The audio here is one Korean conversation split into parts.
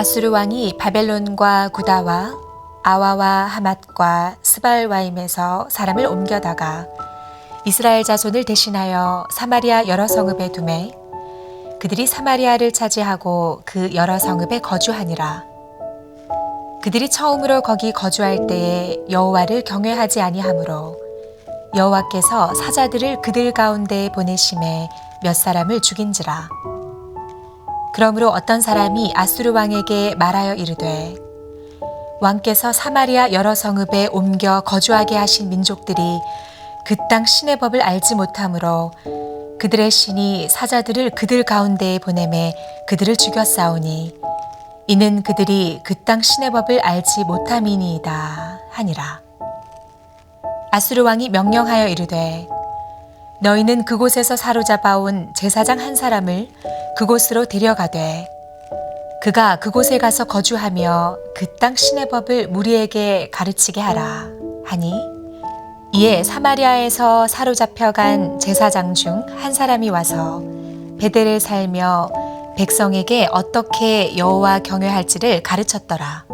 아수르 왕이 바벨론과 구다와 아와와 하맛과 스발와임에서 사람을 옮겨다가 이스라엘 자손을 대신하여 사마리아 여러 성읍에 두매 그들이 사마리아를 차지하고 그 여러 성읍에 거주하니라. 그들이 처음으로 거기 거주할 때에 여호와를 경외하지 아니하므로 여호와께서 사자들을 그들 가운데에 보내심에 몇 사람을 죽인지라. 그러므로 어떤 사람이 아수르 왕에게 말하여 이르되 왕께서 사마리아 여러 성읍에 옮겨 거주하게 하신 민족들이 그 땅 신의 법을 알지 못하므로 그들의 신이 사자들을 그들 가운데에 보내매 그들을 죽였사오니 이는 그들이 그 땅 신의 법을 알지 못함이니이다 하니라. 아수르 왕이 명령하여 이르되 너희는 그곳에서 사로잡아온 제사장 한 사람을 그곳으로 데려가되 그가 그곳에 가서 거주하며 그 땅 신의 법을 무리에게 가르치게 하라 하니 이에 사마리아에서 사로잡혀간 제사장 중 한 사람이 와서 베델에 살며 백성에게 어떻게 여호와 경외할지를 가르쳤더라.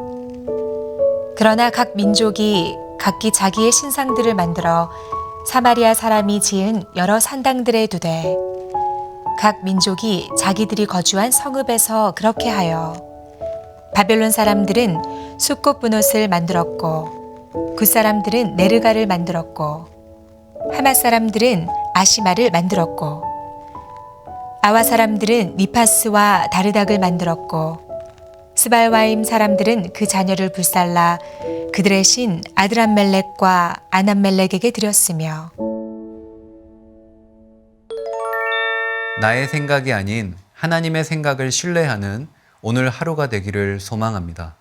그러나 각 민족이 각기 자기의 신상들을 만들어 사마리아 사람이 지은 여러 산당들에 두되 각 민족이 자기들이 거주한 성읍에서 그렇게 하여 바벨론 사람들은 숫꽃 분옷을 만들었고 굿 사람들은 네르가를 만들었고 하맛 사람들은 아시마를 만들었고 아와 사람들은 니파스와 다르닥을 만들었고 스발와임 사람들은 그 자녀를 불살라 그들의 신 아드람멜렉과 아남멜렉에게 드렸으며 나의 생각이 아닌 하나님의 생각을 신뢰하는 오늘 하루가 되기를 소망합니다.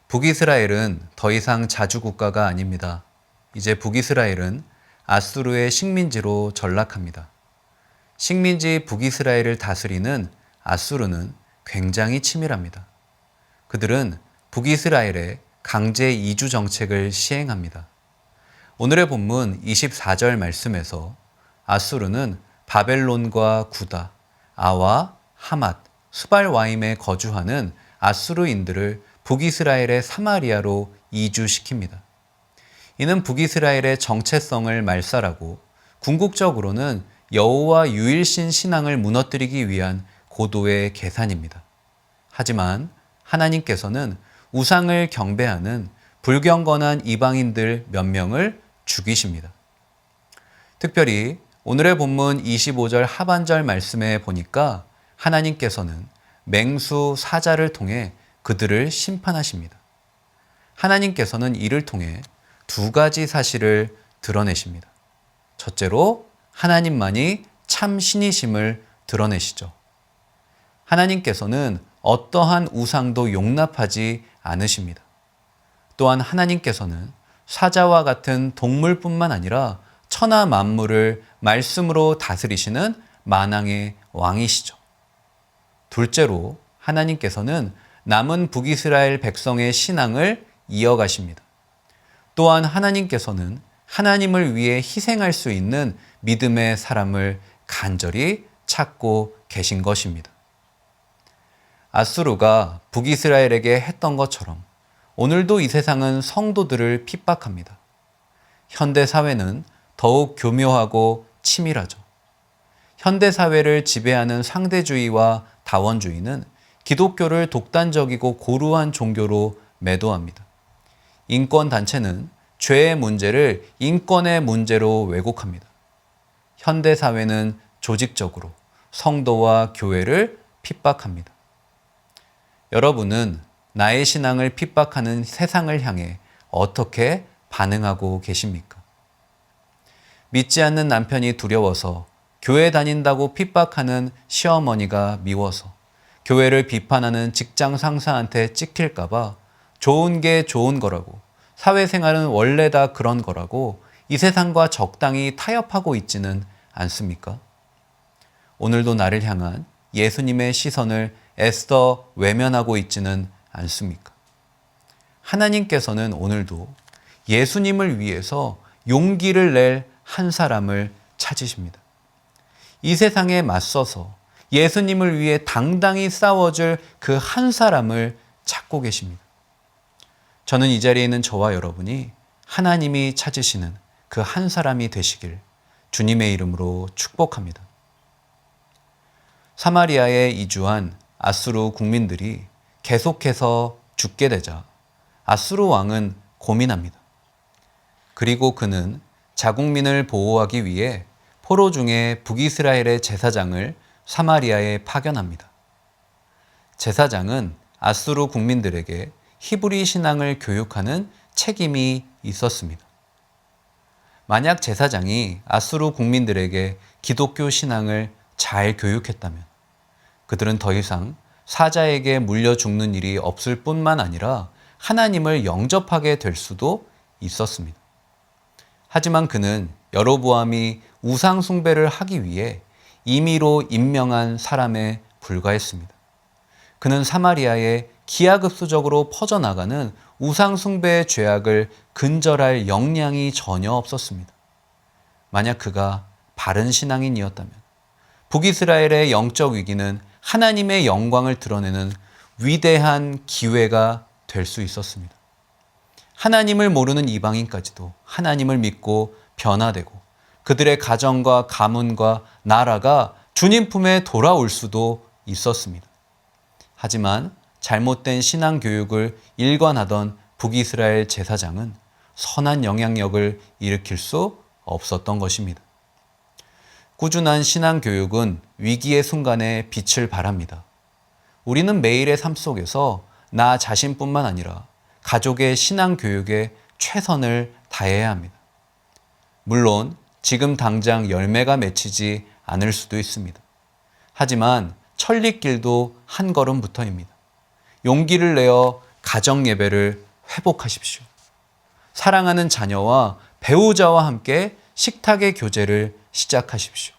북이스라엘은 더 이상 자주국가가 아닙니다. 이제 북이스라엘은 아수르의 식민지로 전락합니다. 식민지 북이스라엘을 다스리는 아수르는 굉장히 치밀합니다. 그들은 북이스라엘에 강제 이주 정책을 시행합니다. 오늘의 본문 24절 말씀에서 아수르는 바벨론과 구다, 아와, 하맛, 수발와임에 거주하는 아수르인들을 북이스라엘의 사마리아로 이주시킵니다. 이는 북이스라엘의 정체성을 말살하고 궁극적으로는 여호와 유일신 신앙을 무너뜨리기 위한 고도의 계산입니다. 하지만 하나님께서는 우상을 경배하는 불경건한 이방인들 몇 명을 죽이십니다. 특별히 오늘의 본문 25절 하반절 말씀에 보니까 하나님께서는 맹수 사자를 통해 그들을 심판하십니다. 하나님께서는 이를 통해 두 가지 사실을 드러내십니다. 첫째로 하나님만이 참 신이심을 드러내시죠. 하나님께서는 어떠한 우상도 용납하지 않으십니다. 또한 하나님께서는 사자와 같은 동물뿐만 아니라 천하 만물을 말씀으로 다스리시는 만왕의 왕이시죠. 둘째로 하나님께서는 남은 북이스라엘 백성의 신앙을 이어가십니다. 또한 하나님께서는 하나님을 위해 희생할 수 있는 믿음의 사람을 간절히 찾고 계신 것입니다. 아수르가 북이스라엘에게 했던 것처럼 오늘도 이 세상은 성도들을 핍박합니다. 현대 사회는 더욱 교묘하고 치밀하죠. 현대 사회를 지배하는 상대주의와 다원주의는 기독교를 독단적이고 고루한 종교로 매도합니다. 인권단체는 죄의 문제를 인권의 문제로 왜곡합니다. 현대 사회는 조직적으로 성도와 교회를 핍박합니다. 여러분은 나의 신앙을 핍박하는 세상을 향해 어떻게 반응하고 계십니까? 믿지 않는 남편이 두려워서 교회 다닌다고 핍박하는 시어머니가 미워서 교회를 비판하는 직장 상사한테 찍힐까봐 좋은 게 좋은 거라고 사회생활은 원래 다 그런 거라고 이 세상과 적당히 타협하고 있지는 않습니까? 오늘도 나를 향한 예수님의 시선을 애써 외면하고 있지는 않습니까? 하나님께서는 오늘도 예수님을 위해서 용기를 낼 한 사람을 찾으십니다. 이 세상에 맞서서 예수님을 위해 당당히 싸워줄 그 한 사람을 찾고 계십니다. 저는 이 자리에 있는 저와 여러분이 하나님이 찾으시는 그 한 사람이 되시길 주님의 이름으로 축복합니다. 사마리아에 이주한 아수르 국민들이 계속해서 죽게 되자 아수르 왕은 고민합니다. 그리고 그는 자국민을 보호하기 위해 포로 중에 북이스라엘의 제사장을 사마리아에 파견합니다. 제사장은 아수르 국민들에게 히브리 신앙을 교육하는 책임이 있었습니다. 만약 제사장이 아수르 국민들에게 기독교 신앙을 잘 교육했다면 그들은 더 이상 사자에게 물려 죽는 일이 없을 뿐만 아니라 하나님을 영접하게 될 수도 있었습니다. 하지만 그는 여로보암이 우상 숭배를 하기 위해 임의로 임명한 사람에 불과했습니다. 그는 사마리아에 기하급수적으로 퍼져나가는 우상 숭배의 죄악을 근절할 역량이 전혀 없었습니다. 만약 그가 바른 신앙인이었다면 북이스라엘의 영적 위기는 하나님의 영광을 드러내는 위대한 기회가 될 수 있었습니다. 하나님을 모르는 이방인까지도 하나님을 믿고 변화되고 그들의 가정과 가문과 나라가 주님 품에 돌아올 수도 있었습니다. 하지만 잘못된 신앙 교육을 일관하던 북이스라엘 제사장은 선한 영향력을 일으킬 수 없었던 것입니다. 꾸준한 신앙 교육은 위기의 순간에 빛을 발합니다. 우리는 매일의 삶 속에서 나 자신뿐만 아니라 가족의 신앙 교육에 최선을 다해야 합니다. 물론 지금 당장 열매가 맺히지 않을 수도 있습니다. 하지만 천리길도 한 걸음부터입니다. 용기를 내어 가정 예배를 회복하십시오. 사랑하는 자녀와 배우자와 함께 식탁의 교제를 시작하십시오.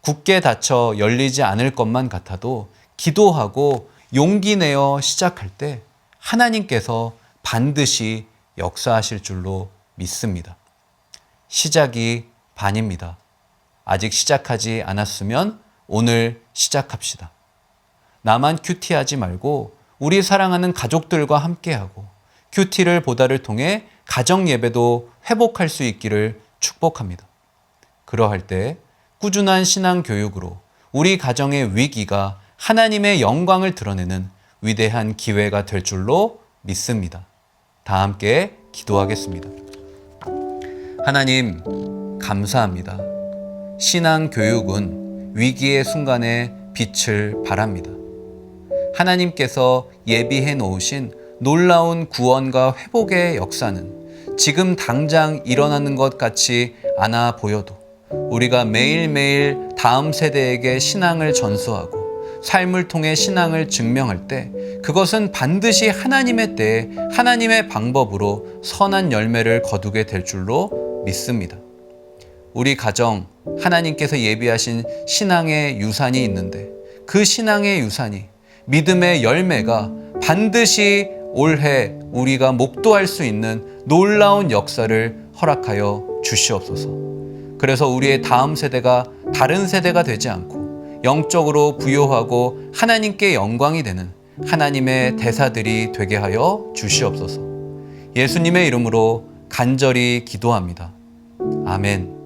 굳게 닫혀 열리지 않을 것만 같아도 기도하고 용기 내어 시작할 때 하나님께서 반드시 역사하실 줄로 믿습니다. 시작이 반입니다. 아직 시작하지 않았으면 오늘 시작합시다. 나만 큐티하지 말고 우리 사랑하는 가족들과 함께하고 큐티를 보다를 통해 가정 예배도 회복할 수 있기를 축복합니다. 그러할 때 꾸준한 신앙 교육으로 우리 가정의 위기가 하나님의 영광을 드러내는 위대한 기회가 될 줄로 믿습니다. 다 함께 기도하겠습니다. 하나님, 감사합니다. 신앙 교육은 위기의 순간에 빛을 발합니다. 하나님께서 예비해 놓으신 놀라운 구원과 회복의 역사는 지금 당장 일어나는 것 같이 않아 보여도 우리가 매일매일 다음 세대에게 신앙을 전수하고 삶을 통해 신앙을 증명할 때 그것은 반드시 하나님의 때에 하나님의 방법으로 선한 열매를 거두게 될 줄로 믿습니다. 우리 가정, 하나님께서 예비하신 신앙의 유산이 있는데 그 신앙의 유산이 믿음의 열매가 반드시 올해 우리가 목도할 수 있는 놀라운 역사를 허락하여 주시옵소서. 그래서 우리의 다음 세대가 다른 세대가 되지 않고 영적으로 부요하고 하나님께 영광이 되는 하나님의 대사들이 되게 하여 주시옵소서. 예수님의 이름으로 간절히 기도합니다. 아멘.